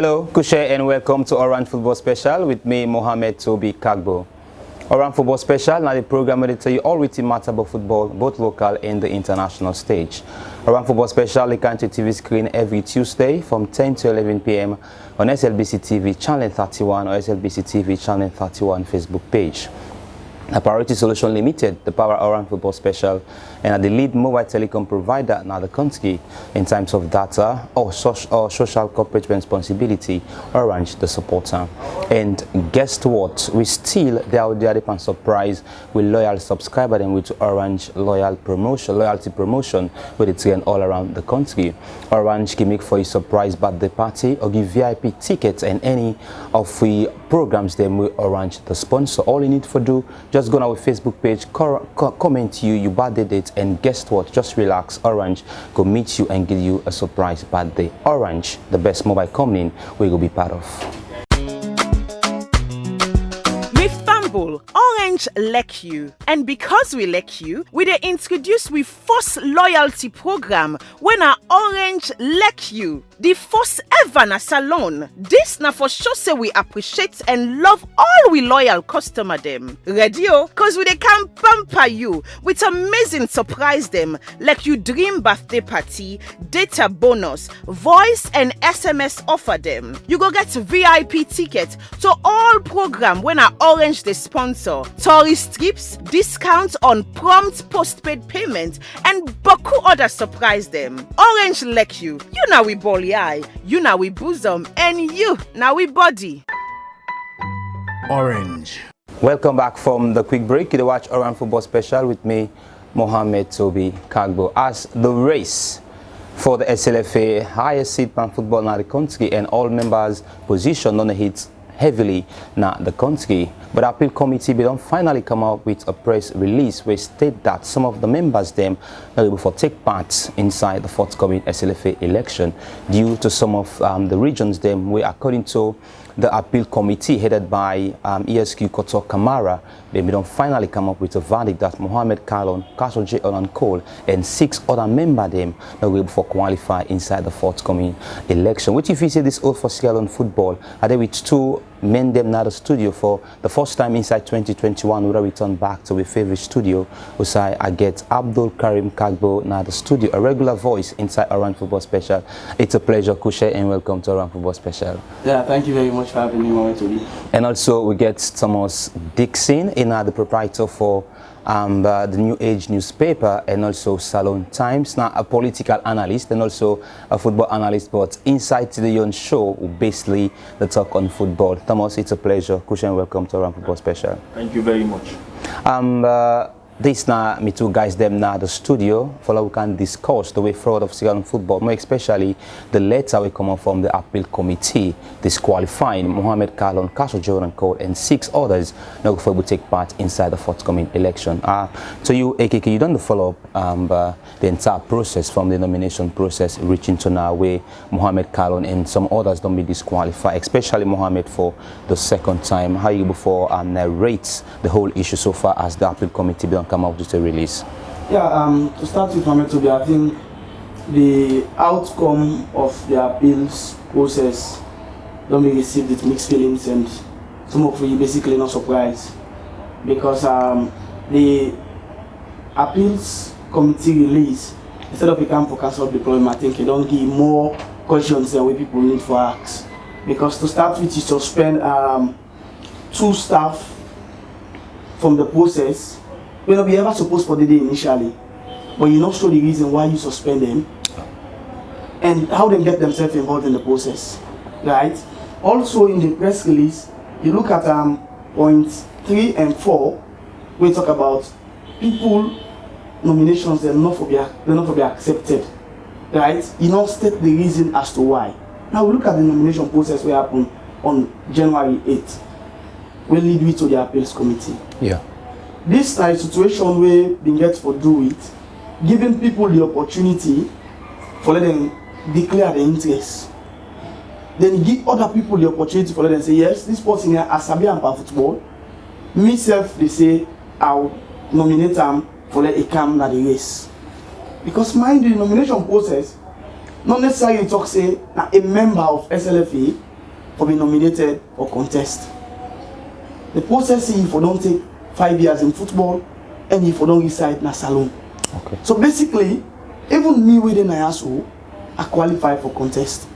Hello, Kushe, and welcome to Orange Football Special with me, Mohamed Toby Kagbo. Orange Football Special, now the program where they tell you all witty matter about football, both local and the international stage. Orange Football Special, you can see TV screen every Tuesday from 10 to 11 p.m. on SLBC TV Channel 31 or SLBC TV Channel 31 Facebook page. A Priority Solution Limited, the power Orange Football Special, and the lead mobile telecom provider in the country in terms of data or social corporate responsibility. Orange the supporter. And guess what? We still there and surprise with loyal subscriber and with Orange loyalty promotion with it again all around the country. Orange can make for a surprise birthday party or give VIP tickets and any of the programs them with Orange the sponsor. All you need to do, just go on our Facebook page, comment your birthday date, and guess what? Just relax. Orange go meet you and give you a surprise birthday. Orange, the best mobile company we will be part of. With Fumble, Orange like you. And because we like you, we dey introduce we first loyalty program when our Orange like you. The first ever na salon. This na for sure say we appreciate and love all we loyal customer them. Ready oh? Cause we dey can pamper you with amazing surprise them like you dream birthday party, data bonus, voice and SMS offer them. You go get VIP ticket to all program when our Orange the sponsor. Tourist trips, discounts on prompt postpaid payment, and boku other surprise them. Orange like you. You know we bally eye, you know we bosom, and you now we body. Orange. Welcome back from the quick break. You watch Orange Football Special with me, Mohamed Toby Kagbo. As the race for the SLFA highest seed pan football in the country and all members position on the hits heavily now the country, but appeal committee they don't finally come out with a press release where state that some of the members them are able to take part inside the forthcoming SLFA election due to some of the regions them where according to the appeal committee headed by ESQ Koto Kamara, they don't finally come up with a verdict that Mohamed Kalon, Castle J. Olan Cole, and 6 other members them that will for qualify inside the forthcoming election. Which if you say this old for Sierra Leone football, are they with 2 men them now the studio for the first time inside 2021 we return back to a favorite studio. Usai I get Abdul Karim Kagbo now the studio, a regular voice inside Orange Football Special. It's a pleasure, Kushe, and welcome to Orange Football Special. Yeah, thank you very much for having me, Mohamed Toby. And also we get Thomas Dixon in the proprietor for the New Age newspaper and also Salon Times, now a political analyst and also a football analyst, but inside the Yon show basically the talk on football. Thomas, it's a pleasure. Kushan, welcome to Orange Football Special. Thank you very much. This now me two guys them now the studio for we can discuss the way forward of Sierra Leone football, more especially the letter we come up from the appeal committee disqualifying Mohamed Kalon, Castle Jordan Cole, and 6 others now before we take part inside the forthcoming election. So you AKK, you done the follow up the entire process from the nomination process reaching to now where Mohamed Kalon and some others don't be disqualified, especially Mohamed for the second time. How you before narrate the whole issue so far as the appeal committee don't come out with a release? Yeah, to start with, Mohamed Toby, I think the outcome of the appeals process don't be received with mixed feelings, and some of you basically not surprised because the appeals committee release, instead of a camp for cancel deployment, I think it don't give more questions than what people need for ask. Because to start with, you suspend 2 staff from the process. We not be ever supposed for the day initially, but you not show the reason why you suspend them and how they get themselves involved in the process, right? Also in the press release, you look at points 3 and 4, we talk about people nominations they're not for be accepted, right? You don't state the reason as to why. Now we look at the nomination process we happened on January 8th. We lead we to the appeals committee. Yeah. This is a situation where they get for do it, giving people the opportunity for let them declare their interest. Then give other people the opportunity for let them say, yes, this person here as Sabi and football. Myself, they say, I'll nominate them for let it come na the race. Because mind the nomination process, not necessarily talk say a member of SLFA for being nominated or contest. The process if you don't take 5 years in football and if you don't reside in a salon. Okay. So basically, even me within IASO, I qualify for contest.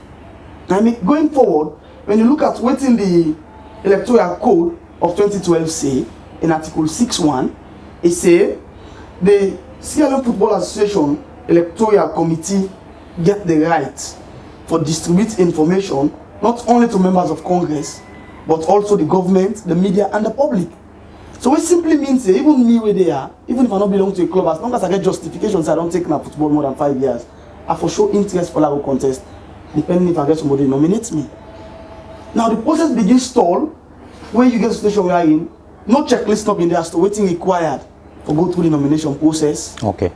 I mean, going forward, when you look at what in the Electoral Code of 2012 say, in Article 6.1, it say the Sierra Leone Football Association Electoral Committee get the right for distribute information not only to members of Congress, but also the government, the media, and the public. So it simply means that even me where they are, even if I don't belong to a club, as long as I get justifications, I don't take my football more than 5 years, I for sure interest for that contest, depending if I get somebody nominates me. Now the process begins stall when you get to the station where you're in, no checklist up in there as to waiting required for go through the nomination process. Okay.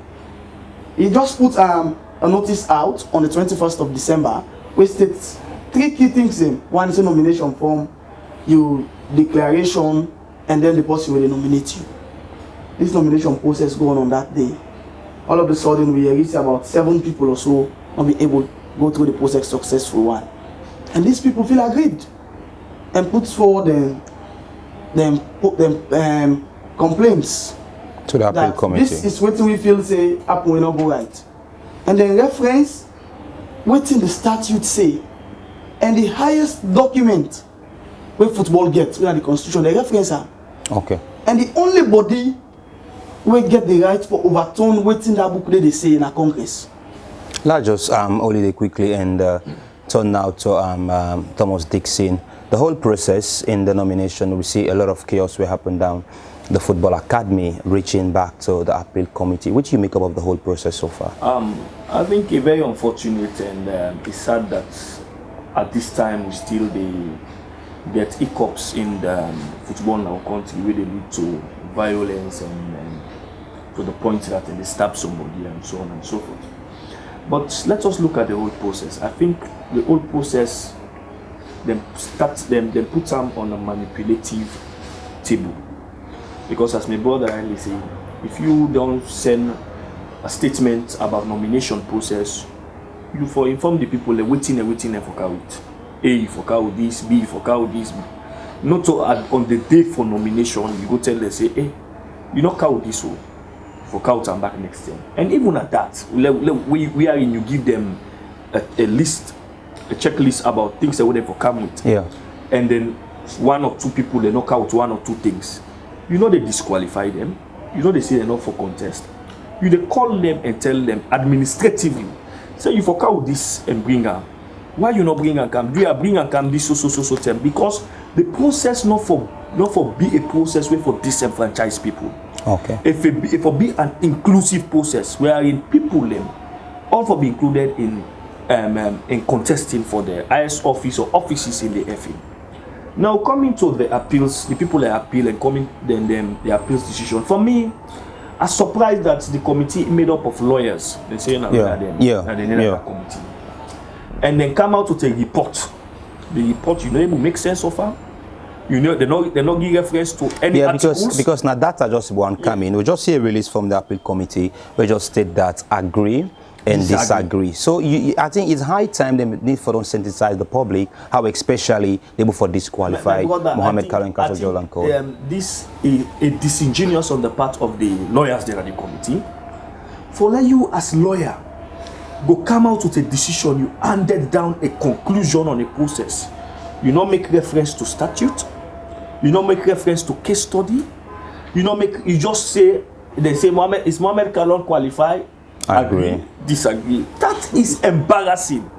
He just put a notice out on the 21st of December, which states 3 key things in. One is a nomination form, you declaration, and then the person will nominate you. This nomination process going on that day. All of a sudden we reach about 7 people or so not be able to go through the process successful one. And these people feel aggrieved and put forward complaints To the appeal that committee. this is what we feel say happen will not go right. And then reference what in the statute say, and the highest document where football gets, where the constitution, the reference are. Okay. And the only body we get the right for overturn waiting that book they say in a Congress. Let's just holiday quickly and turn now to Thomas Dixon. The whole process in the nomination, we see a lot of chaos will happen down the Football Academy, reaching back to the appeal committee. What do you make up of the whole process so far? I think it's very unfortunate, and it's sad that at this time we still get hiccups in the football in our country, where they lead to violence and to the point that they stab somebody and so on and so forth. But let us look at the whole process. I think the whole process, they put them on a manipulative table. Because as my brother rightly said, if you don't send a statement about nomination process, you for inform the people they're waiting for count. A for count this, B for count this. Not to add on the day for nomination, you go tell them, say, hey, you not count this one. For count and back next year. And even at that, we are in, you give them a list, a checklist about things that would for come with. Yeah. And then 1 or 2 people they knock out 1 or 2 things. You know they disqualify them. You know they say they're not for contest. You they call them and tell them administratively, say you for count this and bring her. Why you not bring and come? Do you bring and come this so term? Because the process not for be a process where for disenfranchised people. Okay. If it for be an inclusive process wherein people them all for be included in contesting for the IS office or offices in the FA. Now coming to the appeals, the people that appeal and coming then the appeals decision. For me, I'm surprised that the committee made up of lawyers. They say that they need a committee, and then come out with a report. The report, you know, it will make sense of her. You know, they not give reference to any articles. because now data just one coming. We just see a release from the appeal committee. We just state that agree and disagree. So I think it's high time they need for them to sensitize the public how especially they will for disqualify Mohamed Kalo and Kasojol and Co. This is a disingenuous on the part of the lawyers there at the committee. For let you as lawyer go come out with a decision, you handed down a conclusion on a process. You not make reference to statute. You don't make reference to case study. You just say, they say is Mohamed Kalo qualified? Agree. Disagree. That is embarrassing.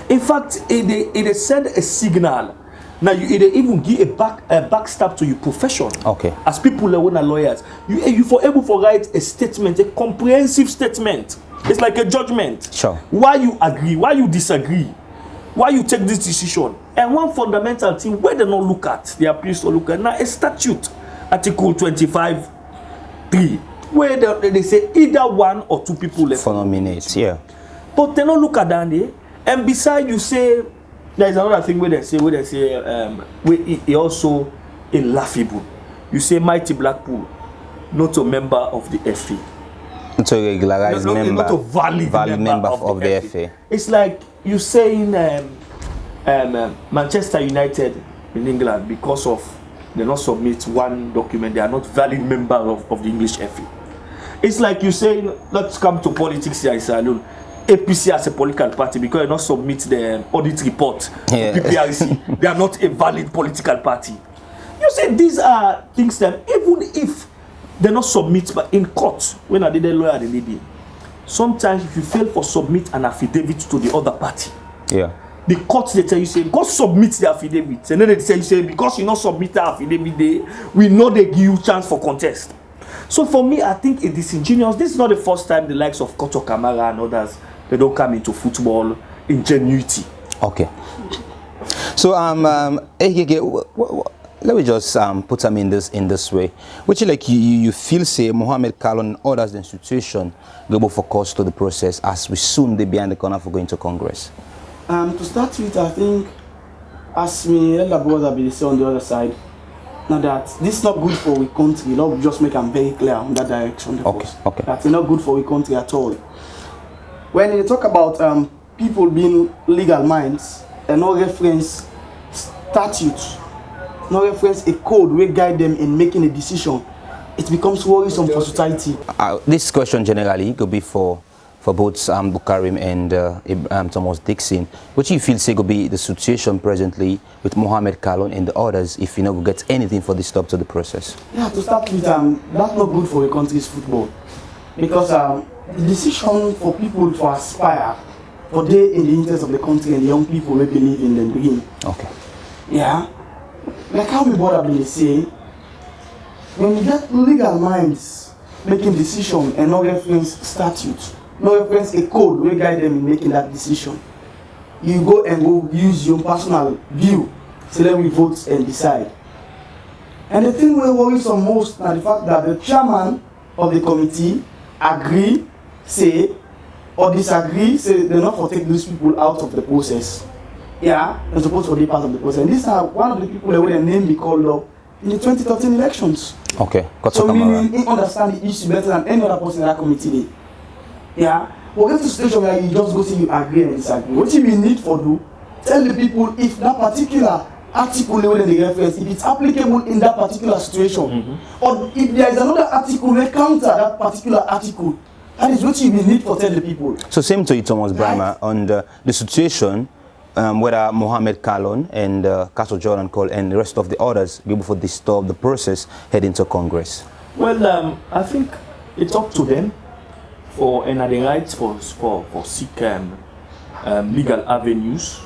In fact, it send a signal. Now it even give a backstab to your profession. Okay. As people that are lawyers, you for able to write a statement, a comprehensive statement. It's like a judgment. Sure. Why you agree? Why you disagree? Why you take this decision? And one fundamental thing where they not look at, the appeals to look at now a statute, Article 25(3), where they say either 1 or 2 people left for nominates, yeah. But they don't look at that day. And besides, you say there is another thing where they say it also laughable. You say Mighty Blackpool, not a member of the FA. Not a regularized member, not a valid member of the FA. It's like you saying Manchester United in England, because of they not submit one document, they are not valid member of the English FA. It's like you say, let's come to politics here in Salon. APC as a political party, because they not submit the audit report Yeah. to PPRC, they are not a valid political party. You say these are things that even if they not submit, but in court, when I did a lawyer, they need it. Sometimes if you fail for submit an affidavit to the other party, Yeah. the court they tell you say go submit the affidavit, and then they tell you say because you not submit the affidavit, we know they give you chance for contest. So for me, I think it is ingenious. This is not the first time the likes of Koto Kamara and others they don't come into football ingenuity. Okay. So let me just put them in this way. Which like you feel say Mohamed Kallon and others the institution go focus to the process as we soon they behind the corner for going to Congress. To start with, I think, as me elder brother be say on the other side, now that this is not good for we country. Let me just make them very clear on that direction. Okay. Okay. That's not good for we country at all. When you talk about people being legal minds and no reference statute, no reference a code will guide them in making a decision, it becomes worrisome for society. This question generally could be for both Bukarim and Thomas Dixon. What you feel say could be the situation presently with Mohamed Kallon and the others if you know get anything for this stop to the process? Yeah, to start with, that's not good for a country's football, because the decision for people to aspire for they in the interest of the country and the young people who believe in the dream. Okay. Yeah, like how we brother been say, when you get legal minds making decision and no reference statute, no reference a code will guide them in making that decision, you go use your personal view, so then we vote and decide. And the thing we worry some most is the fact that the chairman of the committee agree, say, or disagree, say they're not for take these people out of the process. Yeah, they're supposed to be part of the process. And these are one of the people that will name be called up in the 2013 elections. Okay. So meaning he understand the issue better than any other person in that committee. Yeah, we'll get to a situation where you just go see you agree and disagree. What you need for do, tell the people if that particular article in the reference, if it's applicable in that particular situation, or if there is another article that counter that particular article. That is what you need for tell the people. So same to you, Thomas Brahma, on the situation whether Mohamed Kallon and Castle Jordan Cole and the rest of the others be able to disturb the process heading to Congress. Well, I think it's up to them for and the rights for seek legal avenues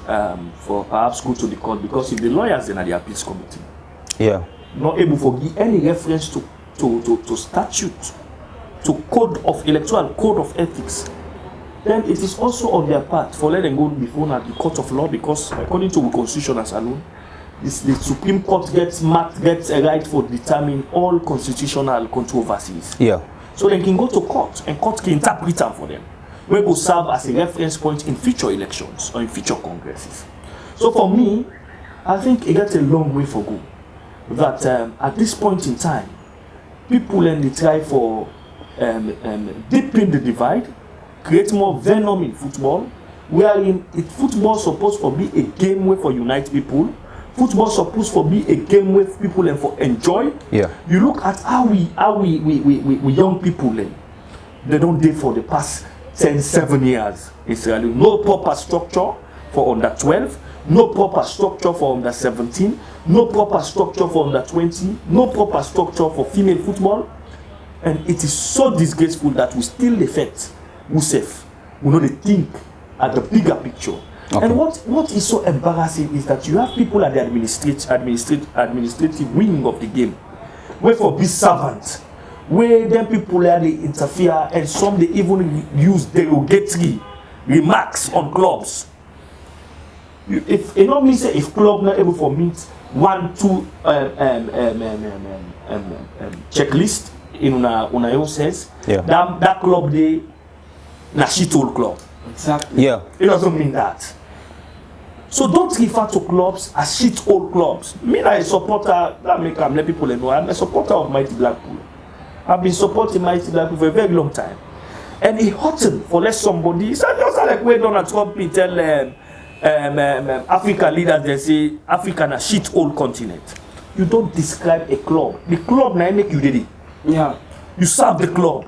for perhaps go to the court, because if the lawyers then are the appeals committee, yeah, not able to give any reference to statute, to electoral code of ethics, then it is also on their part for let them go before the court of law, because according to the constitution as alone, the Supreme Court gets a right for determine all constitutional controversies. Yeah. So they can go to court and court can interpret them for them. We will serve as a reference point in future elections or in future congresses. So for me, I think it gets a long way for go. That at this point in time, people and they try for deepen the divide, create more venom in football, wherein football supposed to be a game way for unite people. Football supposed to be a game where people and for enjoy. Yeah. You look at how we young people they don't date for the past 7 years. It's really no proper structure for under 12, no proper structure for under 17, no proper structure for under 20, no proper structure for female football, and it is so disgraceful that we still affect Musef. We know they think at the bigger picture. Okay. And what is so embarrassing is that you have people at the administrative wing of the game, where for be servants, where then people they interfere, and some they even use derogatory remarks on clubs. If it not mean say if club not able to meet 1-2 checklist in una own sense, yeah, that club they na shit old club. Exactly. Yeah. It doesn't mean that. So don't refer to clubs as shit old clubs. Me, I'm a supporter, that make let people know. I'm a supporter of Mighty Blackpool. I've been supporting Mighty Blackpool for a very long time. And it hurting for let somebody, it's just like when Donald Trump tell African leaders, they say Africa is a shithole continent. You don't describe a club. The club now make you did it. Yeah. You serve the club.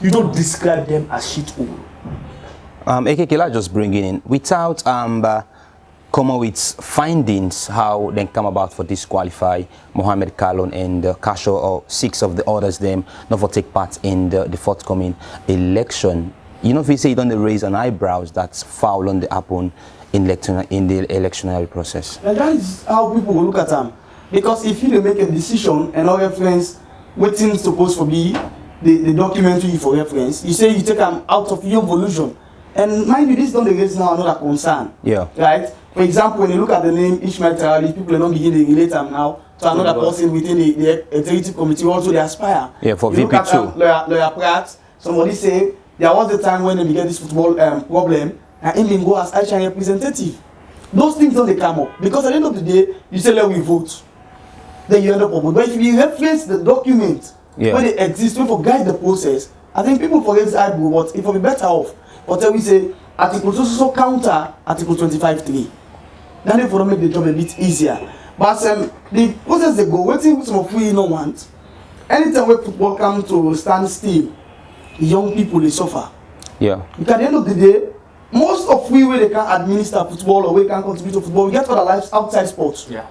You don't describe them as shithole. Ekekela just bringing in, without come up with findings how they come about for disqualify Mohamed Kallon and Kasho or 6 of the others them not for take part in the forthcoming election. You know, if you say you don't raise an eyebrows, that's foul on the happen in the electionary process. And that is how people will look at them. Because if you make a decision and no reference waiting supposed to be the documentary for reference, you say you take them out of your evolution. And mind you, this don't raise now another concern. Yeah. Right? For example, when you look at the name Ishmael Terali, people are not beginning to relate them now to another person within the executive committee, also they aspire. Yeah, for you VP2. Lawyer Pratt, somebody say there was the time when they began this football problem and him being go as Aisha representative. Those things don't they come up. Because at the end of the day, you say let we vote. Then you end up with. But if you reference the document when they exist, when for guide the process, I think people forget the eyebrow, but it will be better off. But then we say Article 2 so counter Article 25(3). Then they will make the job a bit easier. But the process they go, waiting some of we no want. Anytime when football come to stand still, young people they suffer. Yeah. Because at the end of the day, most of we where they can administer football or we can contribute to football, we get other lives outside sports. Yeah.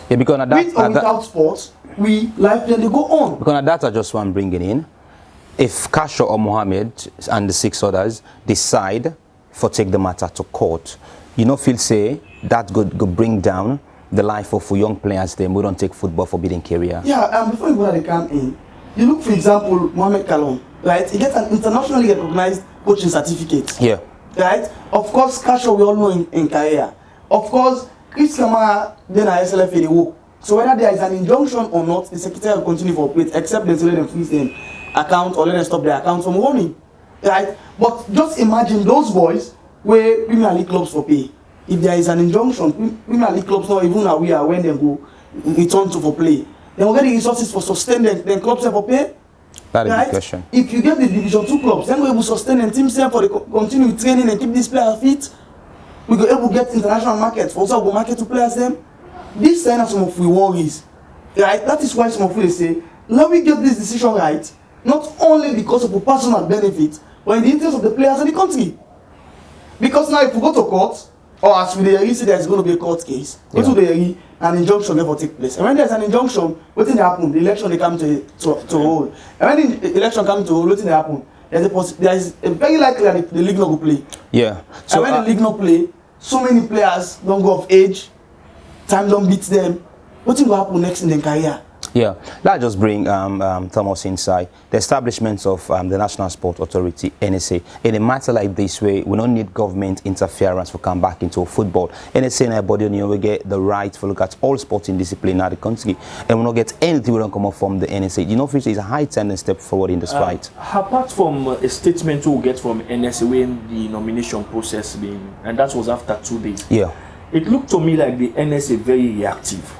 Yeah, because that, with or without sports, we life then they go on. Because that I just want bringing in. If Kasho or Mohamed and the 6 others decide for take the matter to court, you know, feel say that could bring down the life of young players. Them we don't take football for bidding career. Yeah, before you go they come in, you look for example Mohamed Kallon, right? He gets an internationally recognized coaching certificate. Yeah. Right? Of course, Kasho we all know in career. Of course, Chris Kamara then at SLFA they work. So whether there is an injunction or not, the secretary will continue to operate, except they let them freeze them account or let them stop their account from running. Right? But just imagine those boys where Premier League clubs for pay. If there is an injunction, Premier League clubs not even aware when they go return to for play. They will get the resources for sustain them, then clubs have for pay. That is the question. If you get the Division 2 clubs, then we will sustain and team for the continue training and keep these players fit. We go able to get international markets for also go market to players them. This sign of some of we worries. Right? That is why some of we say, let me get this decision right, not only because of a personal benefit, but in the interest of the players and the country. Because now if we go to court, or as we say there's going to be a court case, go to the an injunction never take place. And when there's an injunction, what thing happen? The election they come to hold. And when the election comes to hold, what thing happen? There is a very likely that the league not go play. Yeah. So and when the league not play, so many players don't go of age, time don't beat them. What thing will happen next in their career? Yeah, that just bring Thomas inside the establishment of the National Sport Authority (NSA). In a matter like this, way we don't need government interference to come back into football. NSA and everybody we get the right to look at all sporting discipline in the country, and we don't get anything we don't come up from the NSA. You know, which is a high time and step forward in this fight. Apart from a statement we get from NSA when the nomination process being, and that was after 2 days. Yeah, it looked to me like the NSA very reactive.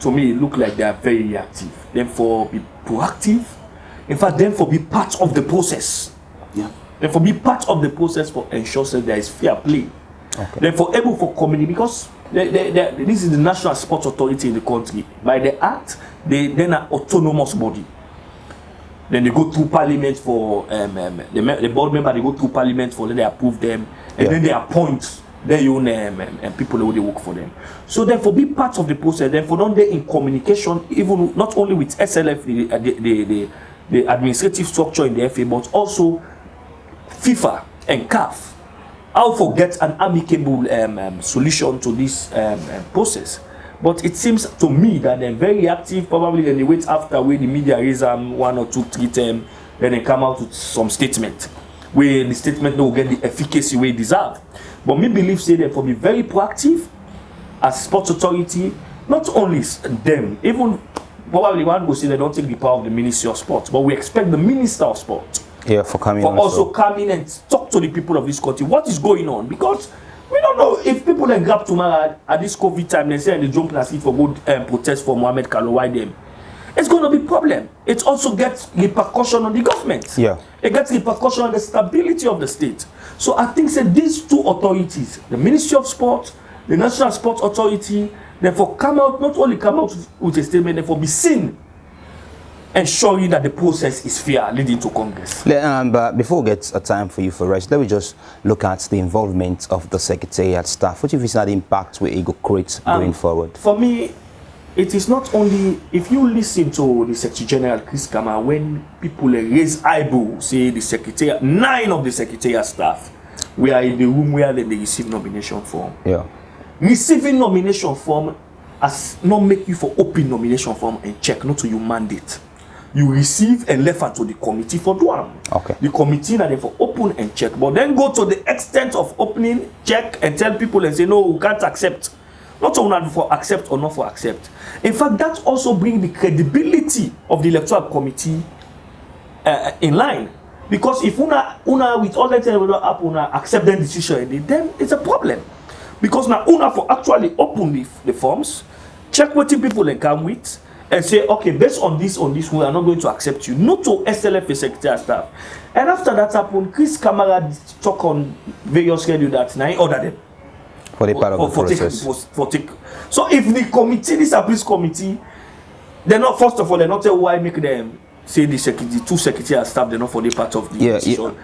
To me, it looked like they are very reactive. Then for be proactive, in fact, then for be part of the process. Yeah. Then for be part of the process for ensure that there is fair play. Okay. Then for able for community, because this is the National Sports Authority in the country. By the act, they then are autonomous body. Then they go through parliament for the board member. They go through parliament for then they approve them, and then they appoint their own people who they work for them. So therefore, be part of the process. Therefore, don't they in communication, even not only with SLF, the administrative structure in the FA, but also FIFA and CAF. How forget an amicable solution to this process. But it seems to me that they're very active. Probably then they wait after where the media raise 1 or 2, 3 times, then they come out with some statement where the statement will get the efficacy we deserve. But me believe say they for be very proactive as sports authority, not only them, even probably one will say they don't take the power of the Ministry of Sport, but we expect the Minister of Sport for coming for also come in and talk to the people of this country. What is going on? Because we don't know if people then grab tomorrow at this COVID time, they say they jump in seat for good protest for Mohamed Kallon, why them? It's going to be a problem. It also gets repercussion on the government. Yeah. It gets repercussion on the stability of the state. So I think that these two authorities, the Ministry of Sport, the National Sports Authority, therefore not only come out with a statement, therefore be seen ensuring that the process is fair leading to Congress. But before we get a time for you for rest, let me just look at the involvement of the Secretariat staff. What do you think is the impact we go create going forward? For me, it is not only, if you listen to the Secretary General Chris Kamara, when people raise eyebrow, say the Secretariat, 9 of the Secretariat staff, we are in the room where they receive nomination form. Yeah. Receiving nomination form has not make you for open nomination form and check, not to your mandate. You receive and left it to the committee for doing. Okay. The committee now for open and check, but then go to the extent of opening, check, and tell people and say no, we can't accept. Not only for accept or not for accept. In fact, that also brings the credibility of the electoral committee in line. Because if una with all that up una accept the decision, then it's a problem. Because now una for actually open the forms, check what people can come with, and say, okay, based on this, we are not going to accept you. Not to SLF Secretary staff. And after that happened, Chris Kamara talk on various schedule that now he ordered them. For the part of the process. So if the committee, this appeals committee, they're not, first of all, they're not tell why make them say the 2 secretary staff, they're not for the part of the decision,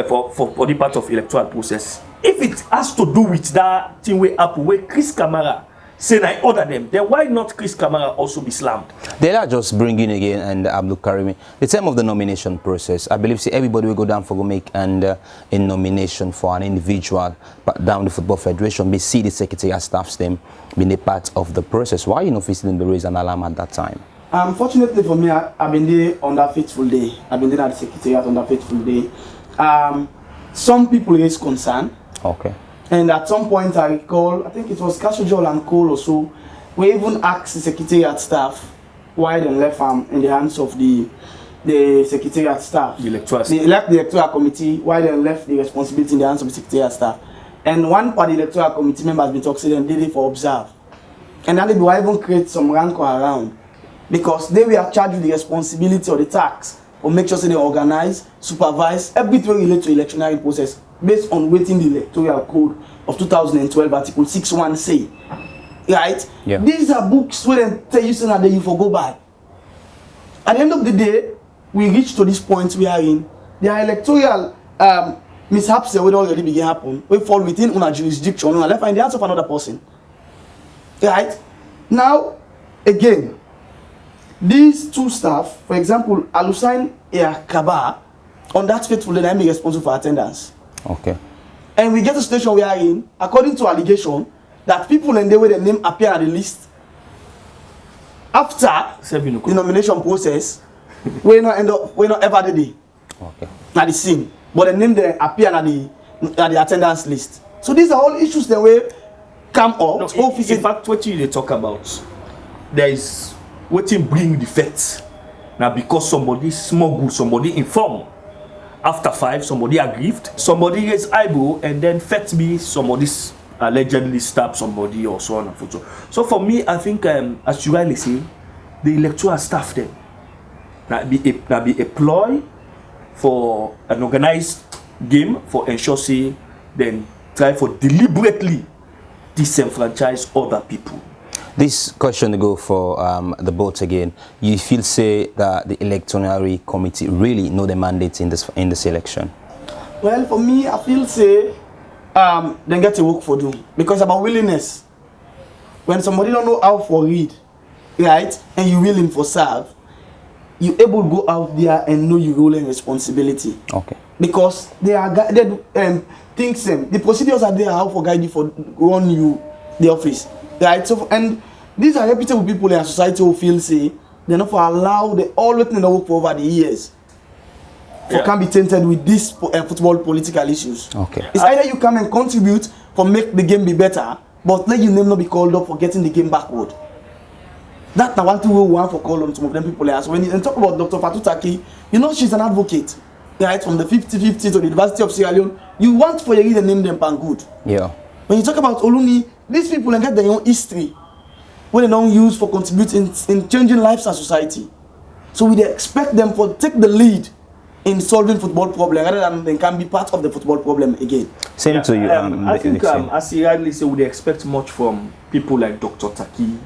for the part of electoral process. If it has to do with that thing where Chris Kamara say I order them, then why not Chris Kamara also be slammed? They are just bringing again and Abdul Karimi. The time of the nomination process, I believe everybody will go down for go make a nomination for an individual, but down the Football Federation, we see the Secretariat staff's them being a part of the process. Why you not visiting the raise an alarm at that time? Unfortunately for me, I've been there on that fateful day. I've been there at the Secretariat on that fateful day. Some people raise concern. Okay. And at some point I recall, I think it was Casual and Cole or so, we even asked the Secretariat staff why they left in the hands of the Secretariat staff. The electoral They left the electoral committee, why they left the responsibility in the hands of the Secretariat staff. And one part of the electoral committee members been talking and did it for observe. And then they will even create some rancor around. Because they were charged with the responsibility or the tax or make sure they organize, supervise everything related to electionary process based on waiting the electoral code of 2012 article 6.1 say. Right? Yeah. These are books where they tell you that you for go by. At the end of the day, we reach to this point we are in. There are electoral mishaps that would already begin happen. We fall within una jurisdiction, una left in the hands of another person. Right? Now, again, these 2 staff, for example, Alusain Kaba, on that fateful day, I am responsible for attendance. Okay. And we get a situation we are in, according to allegation, that people in the way their name appear on the list after the nomination process, we not ever did it. Okay. At the scene, but the name they appear at the attendance list. So these are all issues that will come up. No, in fact, what you talk about, there is what bring the facts. Now because somebody smuggled, somebody informed. After 5, somebody aggrieved, somebody raised eyebrow, and then fet me, somebody allegedly stabbed somebody or so on and so forth. So for me, I think, as you rightly say, the electoral staff then be a ploy for an organized game for ensure say then try for deliberately disenfranchise other people. This question to go for the both again. You feel say that the electoral committee really know the mandate in this election? Well, for me, I feel say they get to work for them because it's about willingness. When somebody don't know how for read, right, and you willing for serve, you able to go out there and know your role and responsibility. Okay. Because they are things the procedures are there how for guide you for run you the office. Right, so and these are reputable people in our society who feel say they're not for allow they all waiting to work for over the years. For can be tainted with these football political issues. Okay. It's either you come and contribute for make the game be better, but let your name not be called up for getting the game backward. That's the one thing we want for call on some of them people there. So when you talk about Dr. Fatou Taki, you know she's an advocate. Right, from the 50-50 to the University of Sierra Leone, you want for your to name them pan good. Yeah. When you talk about Oluni, these people get their own history, what they don't use for contributing in changing lives and society. So we expect them to take the lead in solving football problem rather than they can be part of the football problem again. Same to you. I think, as he rightly said, we expect much from people like Dr. Taki,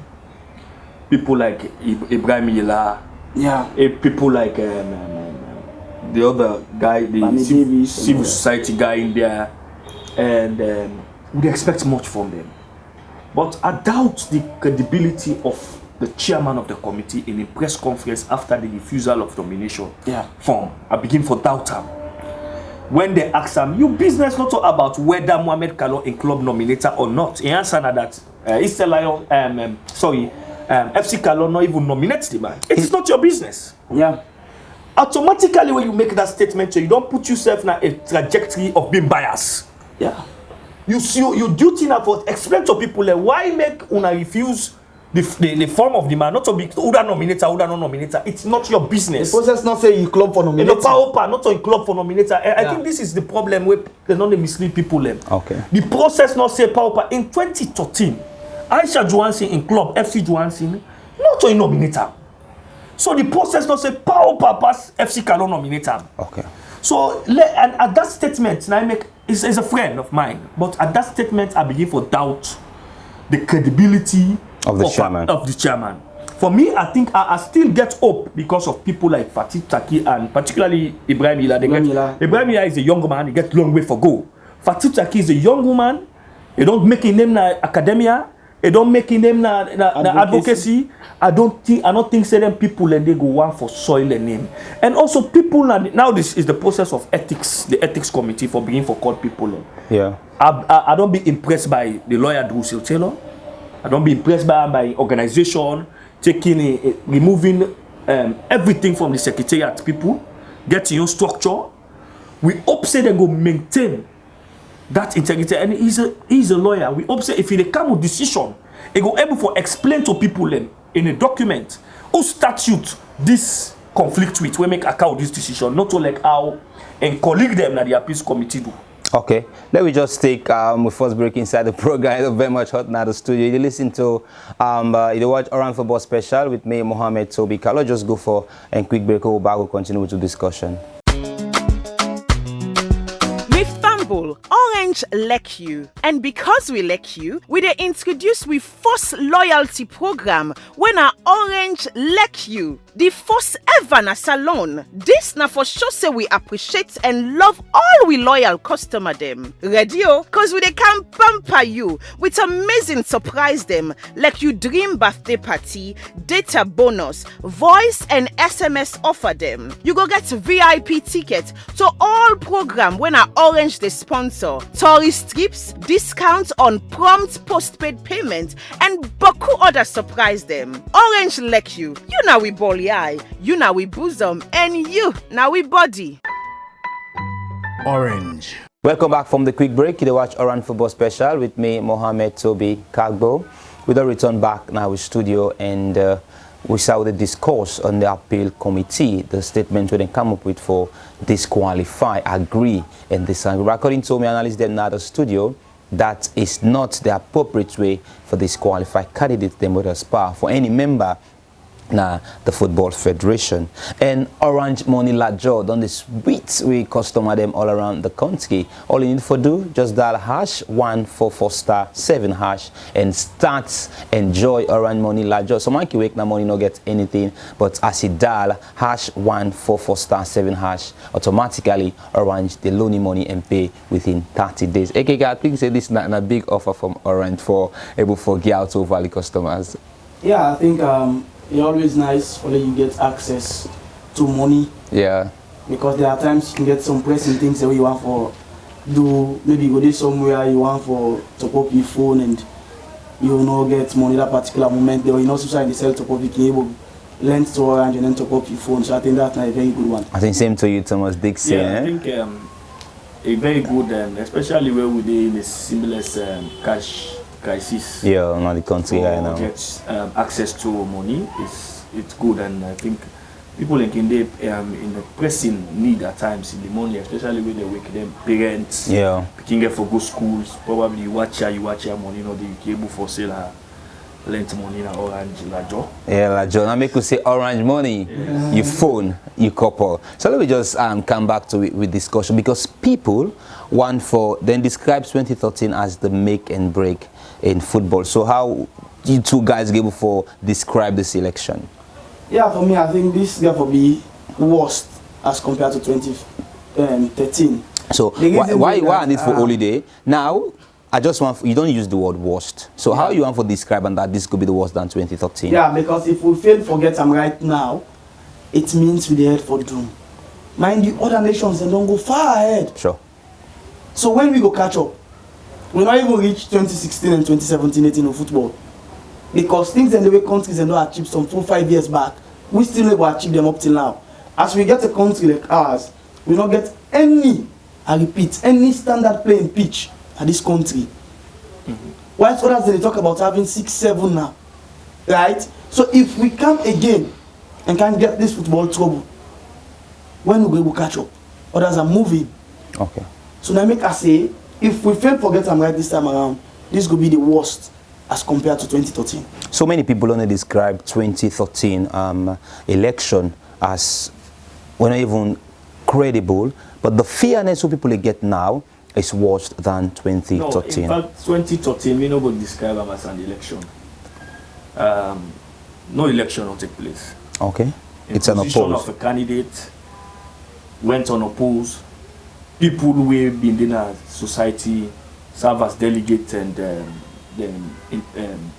people like Ibrahim Yela, people like the other guy, the civil society guy in there, and we expect much from them. But I doubt the credibility of the chairman of the committee in a press conference after the refusal of nomination form. I begin to doubt him. When they ask him, you business not about whether Mohamed Kallon in club nominator or not. He answered that Eastern Lion, FC Kallon not even nominates the man. It is not your business. Yeah. Automatically, when you make that statement, you don't put yourself in a trajectory of being biased. Yeah. You duty now for explain to people why make una refuse the form of the man, not to be Uda nominator, Uda non nominator. It's not your business. The process not say you club for nominator. Not to club for nominator. I think this is the problem where they don't mislead people. Okay. The process not say power. In 2013, Aisha Johansson in club FC Johansson not to nominator. So the process not say power pass FC Kallon nominator. Okay. So and at that statement, now I make is a friend of mine, but at that statement I begin to doubt the credibility of the chairman. For me, I think I still get hope because of people like Fatih Taki and particularly Ibrahim Yela. Ibrahim Yela is a young man, he gets long way for go. Fatih Taki is a young woman, he don't make him na academia, he don't make him na advocacy. I don't think certain people and they go one for soil and name. And also people now this is the process of ethics, the ethics committee for being for court people. Yeah. I don't be impressed by the lawyer Drusil Taylor. I don't be impressed by organization taking removing everything from the secretariat people, getting your structure. We hope say they go maintain that integrity, and he's a lawyer. We hope say if he come with decision, he go able to explain to people in a document who statute this conflict with, we make account of this decision, not to like how and colleague them that the appeals committee do. Okay, let me just take my first break inside the program. It's very much hot now the studio. You listen to you watch Oran Football Special with me, Mohamed Toby Kallon. Just go for a quick break. We'll continue with the discussion. Orange like you, and because we like you, we dey introduce we first loyalty program when our Orange like you, the first ever na salon. This na for sure say we appreciate and love all we loyal customer them. Ready cause we dey can pamper you with amazing surprise them like you dream birthday party, data bonus, voice and SMS offer them. You go get VIP ticket to all program when our Orange dey sponsor. Tourist trips, discounts on prompt postpaid payment, and Baku other surprise them. Orange like you now we bolly eye, you now we bosom, and you now we body. Orange. Welcome back from the quick break. You watch Oran Football Special with me, Mohamed Toby Kallon. We don't return back now in studio, and we saw the discourse on the appeal committee, the statement we then come up with for disqualify, agree, and disagree. According to me, analysts them now the studio, that is not the appropriate way for disqualify candidates them with aspire for any member na the Football Federation. And Orange Money Lajo done this sweet we customer them all around the country. All you need for do just dial #144*7# and start enjoy Orange Money Lajo. So man can wake now money no get anything, but as you dial #144*7# automatically Orange the loan money and pay within 30 days. Okay, I think say this is not a big offer from Orange for able for get out to Valley customers. Yeah, I think it's always nice for you get access to money. Yeah. Because there are times you can get some pressing things that you want for do. Maybe you go there somewhere you want for top up your phone and you will not get money that particular moment. There, you know, sometimes they sell top up, you can able lend to Orange and then top up your phone. So I think that's a very good one. I think same to you, Thomas Dixon. Yeah, I think a very good, especially where we dey in a seamless cash crisis. Yeah, not the country right now. Get access to money it's good, and I think people in Kinde in the pressing need at times in the money, especially when they wake them parents. Yeah. Picking get for good schools. Probably you watch your money, you know, they able for sale lent money in Orange Lajo. Yeah, Lajo. Now make you say Orange money, you phone, you couple. So let me just come back to it with discussion, because people want for, then describe 2013 as the make and break in football. So how you two guys able for describe this election? Yeah, for me, I think this guy will be worst as compared to 2013. So why are it for holiday? Now, I just want, you don't use the word worst. So how you want for describing that this could be the worst than 2013? Yeah, because if we fail forget them right now, it means we're head for doom. Mind you, other nations, they don't go far ahead. Sure. So when we go catch up, we not even reach 2016 and 2017-18 in football. Because things in the way countries and not achieved some 4-5 years back, we still never achieve them up till now. As we get a country like ours, we don't get any, I repeat, any standard playing pitch at this country. Whilst others they talk about having 6-7 now, right? So if we come again and can't get this football trouble, when we will catch up? Others are moving. Okay. So now make us say, if we fail forget them right this time around, this could be the worst as compared to 2013. So many people only describe 2013 election as well, not even credible, but the fairness of people get now is worse than 2013. No, in fact, 2013, we're not going to describe them as an election. No election will take place. Okay. It's an unopposed. of a candidate went unopposed. People who have been in a society serve as delegates and then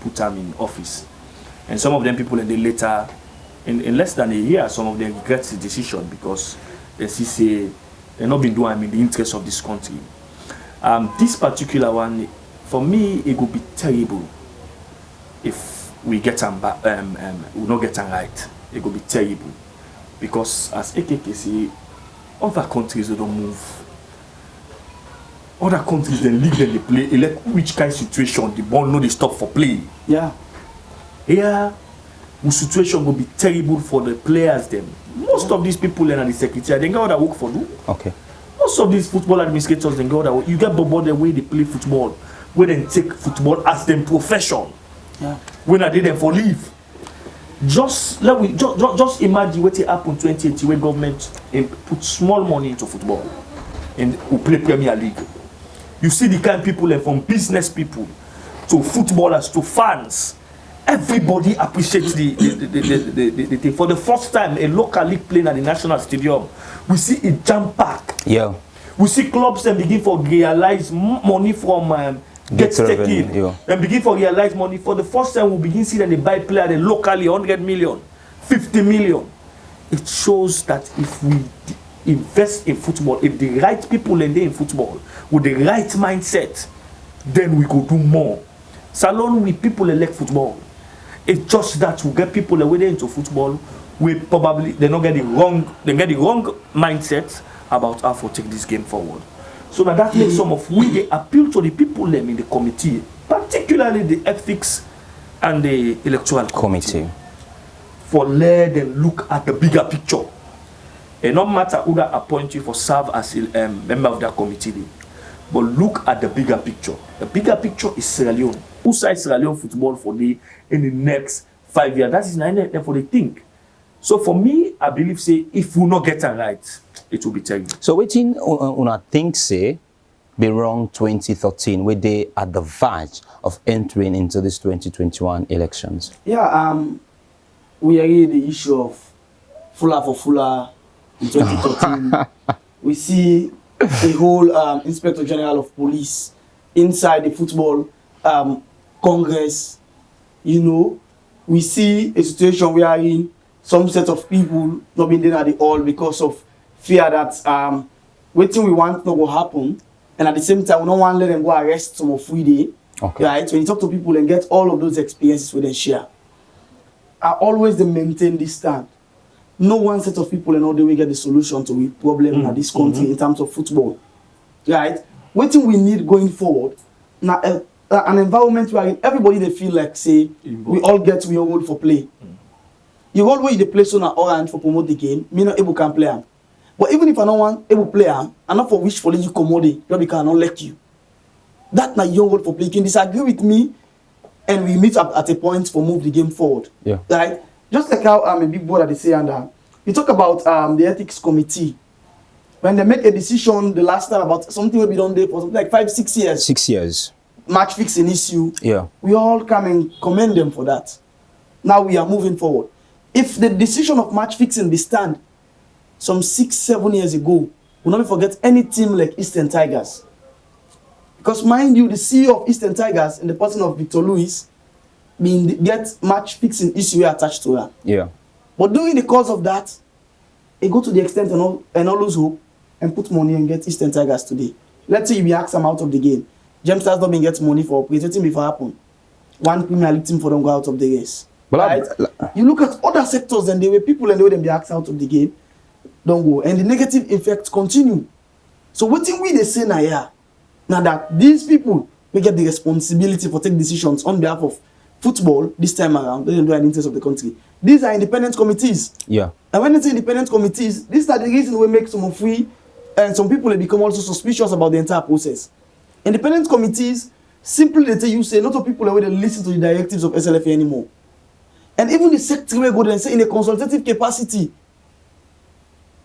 put them in office. And some of them people and they later, in less than a year, some of them regret the decision because they say they've not been doing in the interest of this country. This particular one, for me, it would be terrible if we get them back, we not get them right. It would be terrible because as AKK say, other countries they don't move. Other countries then league then they play. Elect which kind of situation the ball no they stop for play. Yeah. Here, the situation will be terrible for the players. Them most of these people and the secretary they get what work for do. Okay. Most of these football administrators they get what you get bobo the way they play football, where they take football as their profession. Yeah. When I did them for leave. Just imagine what happened 2018 when government put small money into football and who play Premier League. You see the kind of people from business people to footballers to fans. Everybody appreciates the for the first time a local league playing at the National Stadium. We see a jam pack. Yeah. We see clubs and begin for realize money from get taken. Yeah. And begin for realize money for the first time. We begin see that they buy player locally 100 million, 50 million. It shows that if we invest in football, if the right people are there in football with the right mindset, then we go do more. Salon with people elect football. It's just that we get people away into football. We probably they get the wrong mindset about how to take this game forward. So now that makes some of we they appeal to the people them in the committee, particularly the ethics and the electoral committee, for let them look at the bigger picture. And no matter who that appoint you for serve as a member of that committee, but look at the bigger picture. The bigger picture is Sierra Leone. Who side Sierra Leone football for the in the next 5 years? That is not for the thing. So for me, I believe say if we not get it right, it will be terrible. So waiting on I think say be wrong 2013 where they at the verge of entering into this 2021 elections. Yeah, we are in the issue of Fuller for Fuller in 2013. We see a whole Inspector General of Police inside the football Congress. You know, we see a situation we are in, some set of people not being there at the hall because of fear that waiting we want not will happen, and at the same time we don't want to let them go arrest some of Friday. Okay. Right? When you talk to people and get all of those experiences with them share, I always they maintain this stand. No one set of people and all the way get the solution to the problem in this country in terms of football. Right? What we need going forward, now an environment where everybody they feel like say we all get we all for play. You all way the play so now Orange for promote the game, me not able can play am. But even if I don't want able play am, and not for which for you commodity, because cannot let you. That na your word for play. You can disagree with me and we meet up at a point for move the game forward. Yeah. Right? Just like how a big brother they say, and you talk about the ethics committee. When they make a decision the last time about something we done there for something like 5-6 years. 6 years. Match fixing issue. Yeah. We all come and commend them for that. Now we are moving forward. If the decision of match fixing be stand some 6-7 years ago, we'll not forget any team like Eastern Tigers. Because mind you, the CEO of Eastern Tigers in the person of Victor Lewis get match fixing issue attached to her. Yeah. But during the course of that, it go to the extent and all lose hope and put money and get Eastern Tigers today. Let's say you be asked them out of the game. James Stars not been get money for operating before happen. One Premier League team for them go out of the race. But right? You look at other sectors and there were people and they them be asked out of the game, don't go. And the negative effects continue. So what thing we they say now here? Now that these people will get the responsibility for take decisions on behalf of football this time around, they don't do an interest of the country. These are independent committees. Yeah. And when it's independent committees, these are the reasons we make some free and some people they become also suspicious about the entire process. Independent committees simply they tell you say not of people are they listen to the directives of SLFA anymore. And even the secretary will go there and say in a consultative capacity,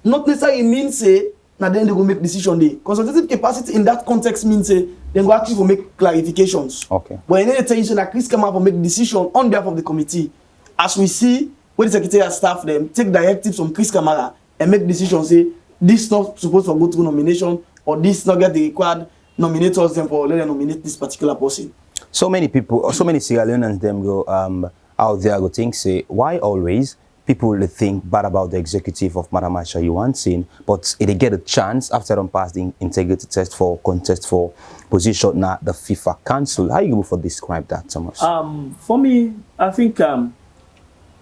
not necessarily means say now then they go make decision day. Consultative capacity in that context means say they go actually for make clarifications. Okay. But in any tell you say that Chris come out for make decision on behalf of the committee. As we see when the secretary staff them take directives from Chris Kamara and make decisions say this not supposed to go through nomination or this not get the required nominators them for let them nominate this particular person. So many people, so many Sierra Leoneans them go out there go think say why always people will think bad about the executive of Madam Aisha Yuan, but if they get a chance after them pass the integrity test for contest for position now the FIFA Council. How you go for describe that, Thomas? For me, I think the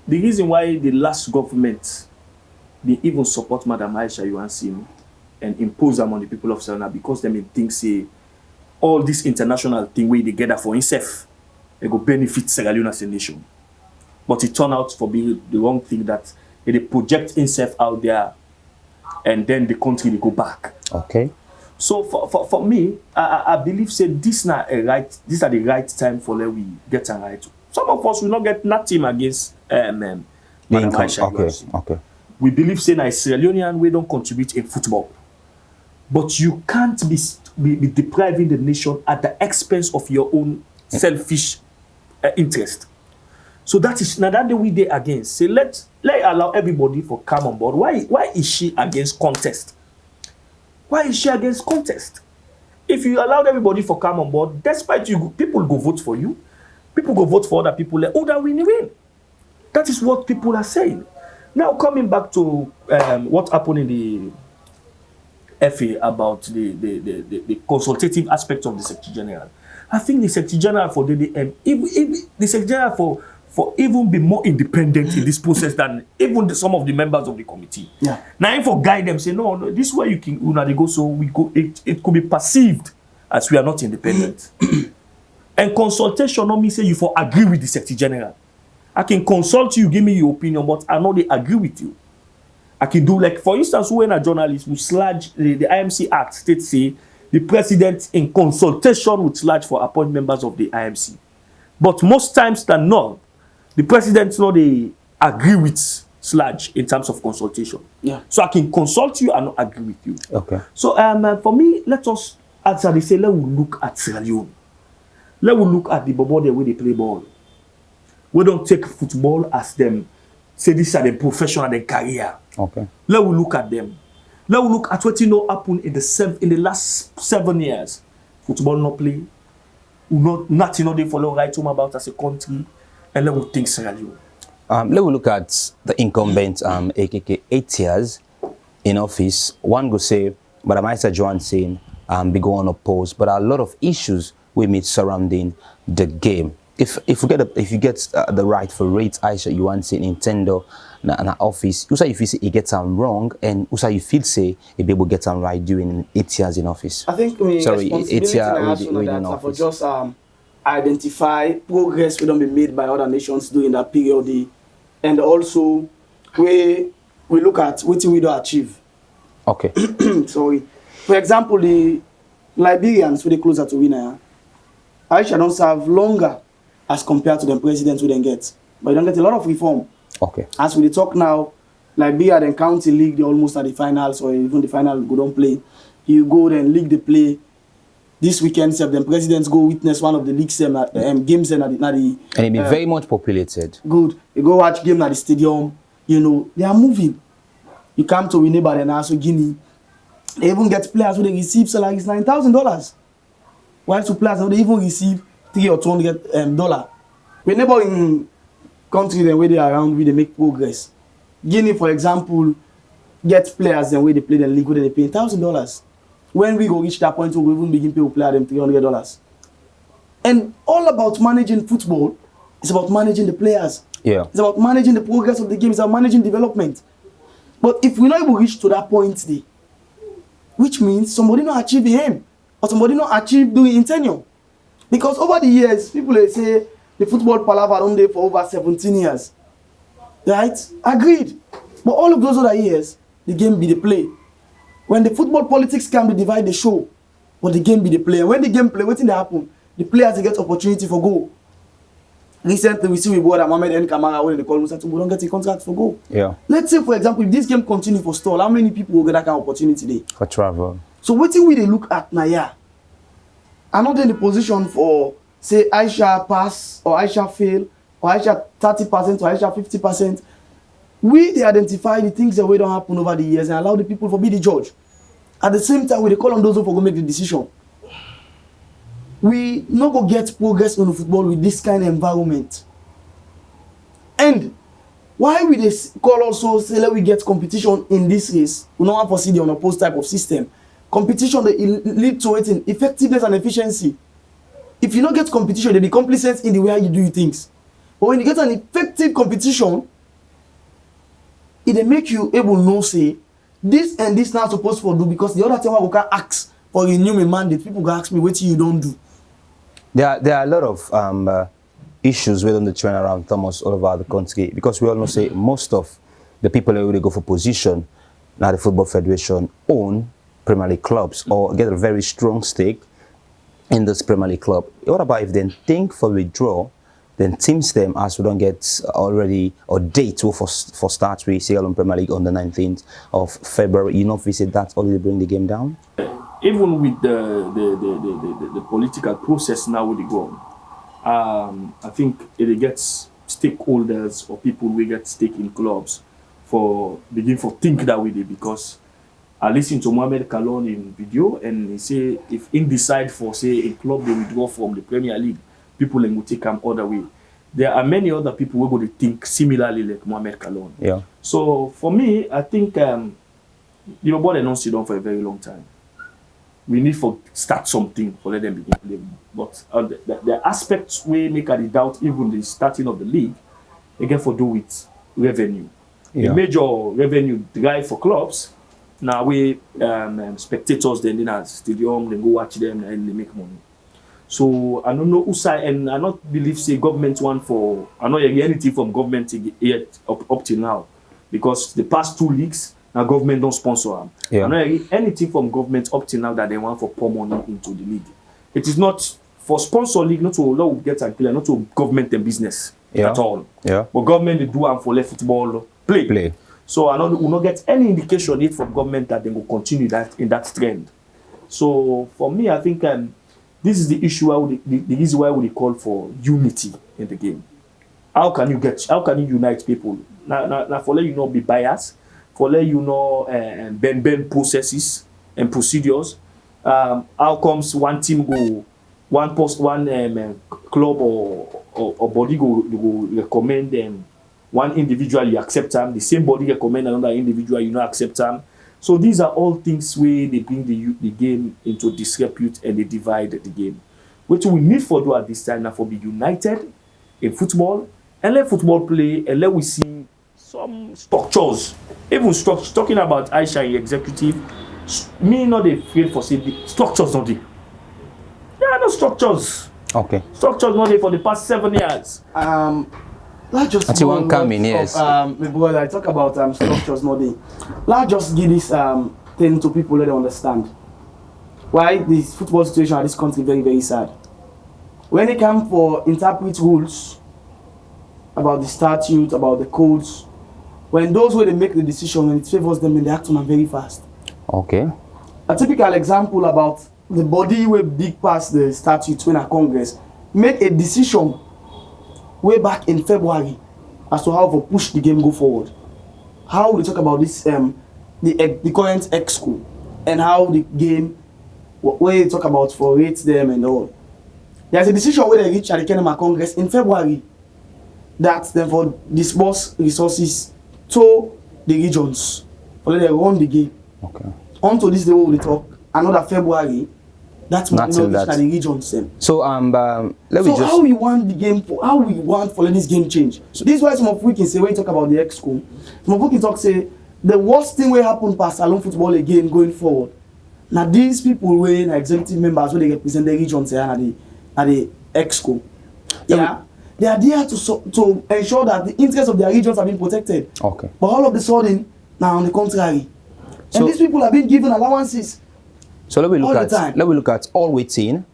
reason why the last government they even support Madam Aisha Yuan and impose them on the people of Sierra because they think say all this international thing where they gather for himself, they go benefit Sierra Leone as a nation. But it turned out for being the wrong thing that they project himself out there and then the country they go back. Okay. So for me, I believe say this now a right, these are the right time for let we get a right. Some of us will not get nothing against Madam Aisha. Okay. Okay. We believe say na Sierra Leonean we don't contribute in football. But you can't be depriving the nation at the expense of your own selfish interest. So that is now that the we they against. Say let allow everybody for come on board. Why is she against contest? Why is she against contest? If you allowed everybody for come on board, despite you people go vote for you, people go vote for other people. Like, oh, that win. That is what people are saying. Now coming back to what happened in the FA about the consultative aspect of the Secretary General. I think the Secretary General for the Secretary General for even be more independent in this process than even some of the members of the committee. Yeah. Now if for guide them say no, this is where you can they go so we go it could be perceived as we are not independent. And consultation not mean say you for agree with the Secretary General. I can consult you, give me your opinion, but I know they agree with you. I can do like for instance when a journalist will sludge the IMC Act states say the president in consultation would sludge for appoint members of the IMC. But most times than not, the president know they agree with sludge in terms of consultation. Yeah. So I can consult you and not agree with you. Okay. So for me, let us, as they say, let us look at Sierra Leone. Let us look at the Bobo the way they play ball. We don't take football as them, say this are the professional, their career. Okay. Let us look at them. Let us look at what happened in the last 7 years. Football not play. Nothing they follow right home about as a country. And let us think Sierra Leone. Let me look at the incumbent AKK 8 years in office. One could say, Madam Aisha Yuan be going unopposed, but a lot of issues we meet surrounding the game. If you get the right for rate Aisha Yuan in Nintendo in office, you say you feel say he gets them wrong, and you say you feel say he be able to get them right during 8 years in office. I think we responsibility 8 years for just identify progress we don't be made by other nations during that period, and also we look at what we don't achieve. Okay. Sorry. For example, the Liberians who they closer to winner, Aisha don't serve longer as compared to the presidents who then get. But you don't get a lot of reform. Okay. As we talk now, like be at the county league, they almost at the finals or even the final go don't play. You go then league they play. This weekend, the presidents go witness one of the leagues games and it be very much populated. Good. You go watch game at the stadium. You know they are moving. You come to Winnie and also Guinea. They even get players who they receive salaries $9,000. While two players they even receive $300 or $200. We never in country then where they are around where they make progress. Guinea, for example, get players then where they play the league where they pay $1,000. When we go reach that point, we will even begin to play them $300. And all about managing football is about managing the players. Yeah. It's about managing the progress of the game. It's about managing development. But if we're not able to reach to that point today, which means somebody not achieve the aim or somebody not achieve doing in tenure. Because over the years, people they say the football palaver on there for over 17 years. Right? Agreed. But all of those other years, the game be the play. When the football politics can be divide the show, but the game be the play. And when the game play, what thing that happen? The players they get opportunity for goal. Recently, we see with brother Mohamed N. Kamara when they call Musa we don't get a contract for goal. Yeah. Let's say, for example, if this game continue for stall, how many people will get that kind of opportunity today? For travel. So what thing we they look at now, yeah? I'm not in the position for say Aisha pass or Aisha fail or Aisha 30% or Aisha 50%. We they identify the things that we don't happen over the years and allow the people for be the judge. At the same time, we they call on those who for go make the decision. We not go get progress on the football with this kind of environment. And why we they call also say let we get competition in this race? We don't want to see the unopposed type of system. Competition they lead to it in effectiveness and efficiency. If you don't get competition, they be complacent in the way you do things. But when you get an effective competition, it make you able to know say this and this now supposed to do because the other time we can ask for a new mandate. People can ask me what you don't do. There are a lot of issues within the trend around Thomas all over the country because we all know say most of the people that really go for position now the Football Federation own Premier League clubs or get a very strong stake in this Premier League club. What about if they think for withdrawal, then teams them as we don't get already a date for start with Sierra Leone Premier League on the 19th of February. You know, visit that already bring the game down? Even with the political process now with the go on, I think it gets stakeholders or people will get stake in clubs for begin for think that way because I listened to Mohamed Kalon in video and he say if in decide for say a club they withdraw from the Premier League, people will take them other way. There are many other people who are going to think similarly like Mohamed Kalon. Yeah. So for me, I think the board has not sit down for a very long time. We need to start something for let them begin playing. But the aspects we make a doubt even the starting of the league, they get to do with revenue. Yeah. The major revenue drive for clubs. Now we spectators then in a stadium, they go watch them and they make money. So I don't know who side and I not believe say government one for I not hear anything from government yet up till now because the past 2 leagues now government don't sponsor them. Yeah. I not hear anything from government up till now that they want for pour money into the league. It is not for sponsor league not to allow get and clear not to government and business at all. Yeah. But government they do and for let football play. So I will not get any indication yet from government that they will continue that in that trend. So for me, I think this is the issue. The reason why we call for unity in the game. How can you unite people? Now for let you not be biased, for let you know bend processes and procedures. How comes one team go, one club or body go recommend them. One individual you accept them, the same body recommend another individual you not accept them. So these are all things where they bring the game into disrepute and they divide the game. What we need for do at this time now for be united in football and let football play and let we see some structures. Even talking about Aisha in executive, me not afraid for say the structures not there. There are no structures. Okay. Structures not there for the past 7 years. Let's just Until one come in, yes. Because I talk about structures not there. Let's just give this thing to people let them understand why this football situation in this country very, very sad. when it comes for interpret rules about the statute, about the codes, when those where they make the decision and it favors them, and they act on them very fast. Okay. A typical example about the body where big past the statute when a Congress make a decision way back in February as to how to push the game go forward. How we talk about this the current exco and how the game where they talk about for rates them and all. There's a decision where they reach at the Kenema Congress in February that then for disburse resources to the regions for let them run the game. Okay. Onto this day we talk another February. That's what Not we know that. the regions then. So let me So just. how we want the game for how we want for let this game change. So this is why some of we can say when you talk about the exco, some of we can talk say the worst thing will happen past salon football again going forward. Now these people were executive members where they represent the regions here at the exco. Yeah. They are there to ensure that the interests of their regions are being protected. Okay. But all of a sudden, now on the contrary. So- And these people are being given allowances. So let me all look the at time. all waiting.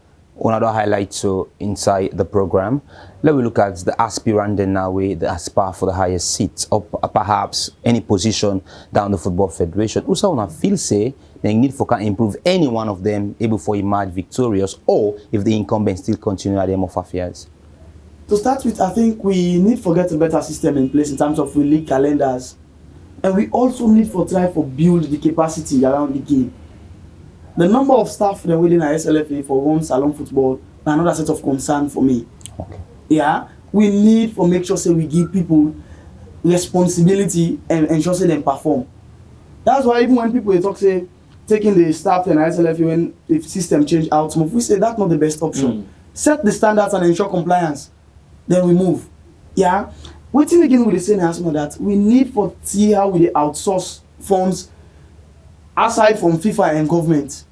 Another highlight so inside the program. Let me look at the aspirant in now way the aspire for the highest seats or perhaps any position down the Football Federation. Also wanna feel say they need for can improve any one of them able for emerge victorious or if the incumbent still continue at them of affairs. To start with, I think we need to get a better system in place in terms of league calendars. And we also need to try to build the capacity around the game. The number of staff that within our SLFA for one salon football is another set of concern for me. Okay. Yeah, we need to make sure say we give people responsibility and ensure say them perform. That's why even when people they talk say taking the staff and SLFA when the system change out, some of we say that's not the best option. Set the standards and ensure compliance. Then we move. Yeah. Waiting again with the same announcement that we need for see how we outsource funds aside from FIFA and government.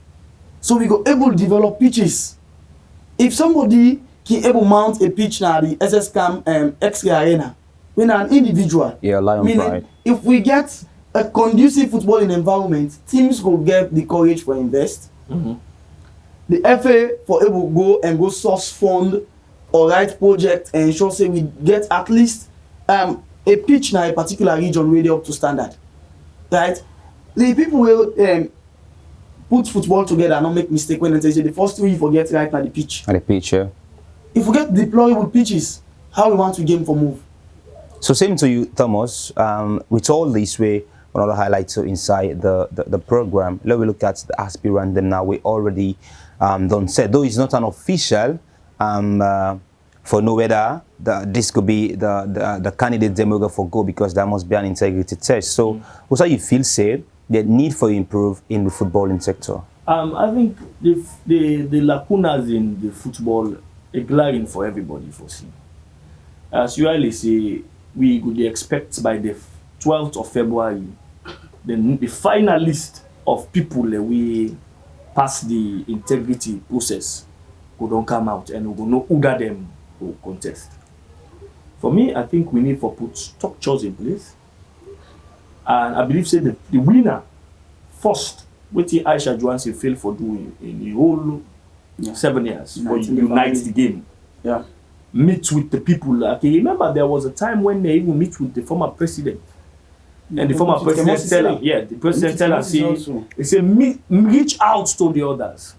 So we go able to develop pitches. If somebody can able mount a pitch now the SS Cam X-Ray Arena, when an individual, Yeah, Lion meaning Pride. if we get a conducive footballing environment, teams will get the courage for invest. The FA for able go source fund or write project and ensure say we get at least a pitch na a particular region really up to standard, right? The people will put football together and not make mistake when they say the first two you forget right na the pitch. At the picture. If we get deployable pitches, how we want to game for move? So same to you, Thomas. With all this way, another highlight so inside the program. Let me look at the aspirant them now. We already done said though it's not an official for know whether this could be the candidate them will go for go because there must be an integrity test. So also you feel say the need for improve in the footballing sector. I think the lacunas in the football are glaring for everybody for see. As you always say, we could expect by the 12th of February, the final list of people that we pass the integrity process who don't come out and we go know who got them who contest. For me, I think we need to put structures in place. And I believe say the winner first, what Aisha Johansen failed for doing in the whole 7 years, for unite the game. Yeah. Meet with the people. Okay, remember there was a time when they even meet with the former president. And the former president tell him, the president tell us, he say, reach out to the others.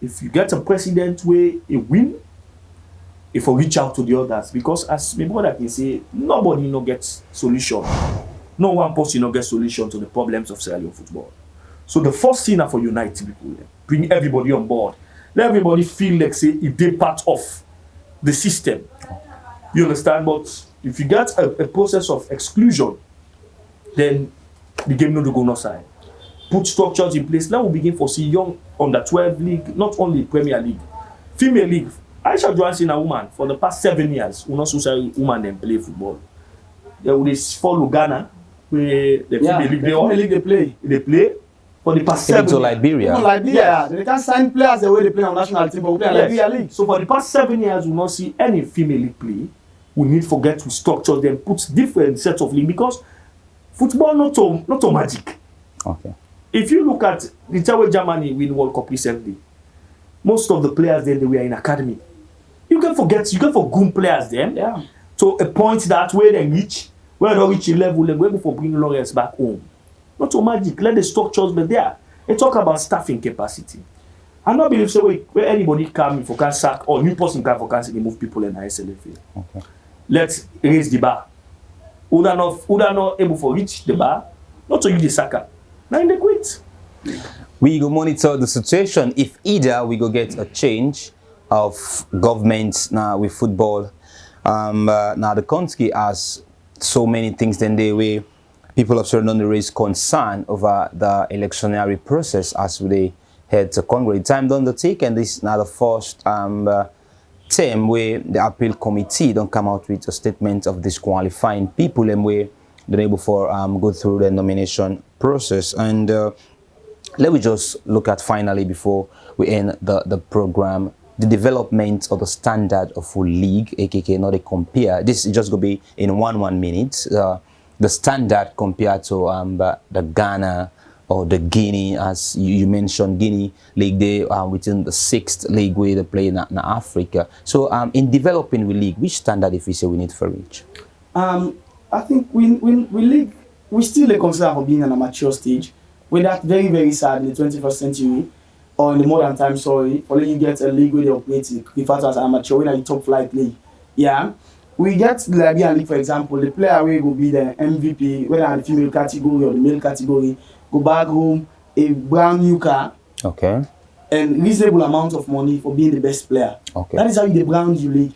If you get a president where a win, if you reach out to the others, because as my brother can say, nobody no gets solution. No one person no get solution to the problems of Sierra Leone football. So the first thing is for unite people, bring everybody on board. Let everybody feel like say if they part of the system. You understand? But if you get a process of exclusion, then the game no go no side. Put structures in place. Now we begin for see young under 12 league, not only Premier League, female league. Aisha Johansen a woman for the past 7 years. We not so say woman then play football. They will follow Ghana where the female league they play for the past 7 years. To Liberia. Even Liberia, they can't sign players the way they play on national team, but we play in Liberia league. So for the past 7 years, we not see any female league play. We need to forget to structure them, put different sets of league because football not to magic. Okay. If you look at the time when Germany win World Cup recently, most of the players then they were in academy. You can forget good players then. Yeah. To a point that where they reach, where they reach a level, they go for bringing lawyers back home. Not so magic. Let the structures be there. They talk about staffing capacity. I don't believe so where anybody come for can sack or new person come for can move people in the SLFA. Okay. Let's raise the bar. Who are not able to reach the bar, not to use the sacker. Now they quit. We go monitor the situation. If either we go get a change of government now with football. Now the country has so many things then they way people have certainly raised concern over the electionary process as they head to Congress. Time done the take, and this is now the first term where the appeal committee don't come out with a statement of disqualifying people and where they're able for go through the nomination process. And let me just look at finally before we end the program, the development of the standard of full league, aka not a compare. This is just going to be in one minute. The standard compared to the Ghana or the Guinea, as you mentioned, Guinea league, they are within the 6th league where they play in Africa. So in developing the league, which standard if we say we need for each? I think we still consider for being an amateur stage. We're that very, very sad in the 21st century or in the modern time, sorry, for you get a league where they operate referred to as amateur, when are the top flight league. Yeah. We get the Liberian league, for example, the player will be the MVP, whether in the female category or the male category, go back home, a brand new car, okay, and reasonable amount of money for being the best player. Okay. That is how you brand you league.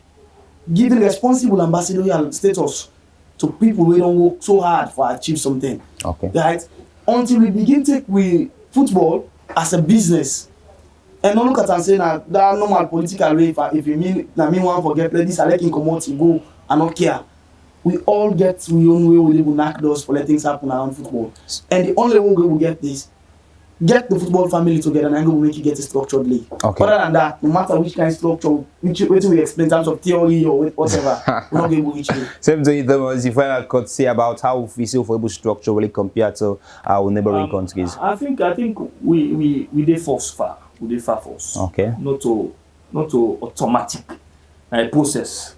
Giving responsible ambassadorial status to people who don't work so hard for achieve something. Okay. Right? Until we begin to take with football as a business. And don't look at and say that normal political way if you mean one forget play this I let him come out, go and not care. We all get we own way we will knock doors for let things happen around football. And the only way we will get this, get the football family together and will make you get a structured league. Okay. Other than that, no matter which kind of structure, which we explain in terms of theory or whatever, we're not able to reach it. Same to the final could say about how we see for able structure really compared to our neighboring countries. I think we did force far. We did far force. Okay. Not to automatic process.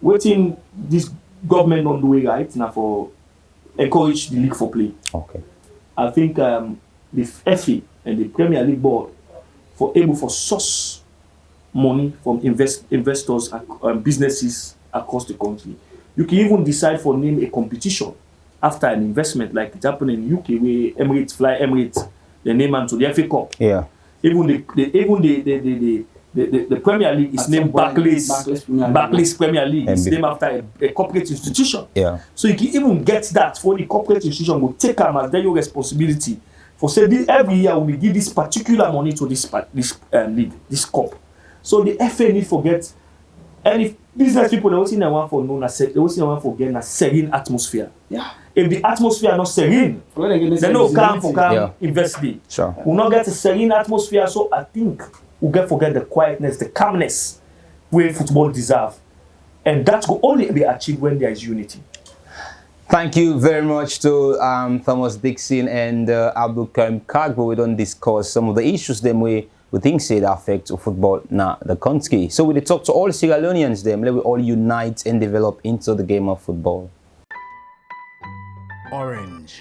Waiting this government on the way right now for encourage the league for play. Okay. I think the FA and the Premier League board for able for source money from investors and businesses across the country. You can even decide for name a competition after an investment like it happened in UK where Emirates they name them to the FA Cup. Yeah. Even the Premier League is named Barclays Premier League. It's named after a corporate institution. Yeah. So you can even get that for the corporate institution will take them as their responsibility for say every year we give this particular money to this league, this cup. So the FA need forget, and if business people they always want for known as they always want for getting a serene atmosphere. Yeah. If the atmosphere not serene, they no come invest in. Sure. We'll not get a serene atmosphere, so I think we'll forget the quietness, the calmness where football deserve. And that will only be achieved when there is unity. Thank you very much to Thomas Dixon and Abdul Karim Kagbo. We don't discuss some of the issues them we think say that affect football now the country. So we talk to all Sierra Leoneans them, let we all unite and develop into the game of football. Orange.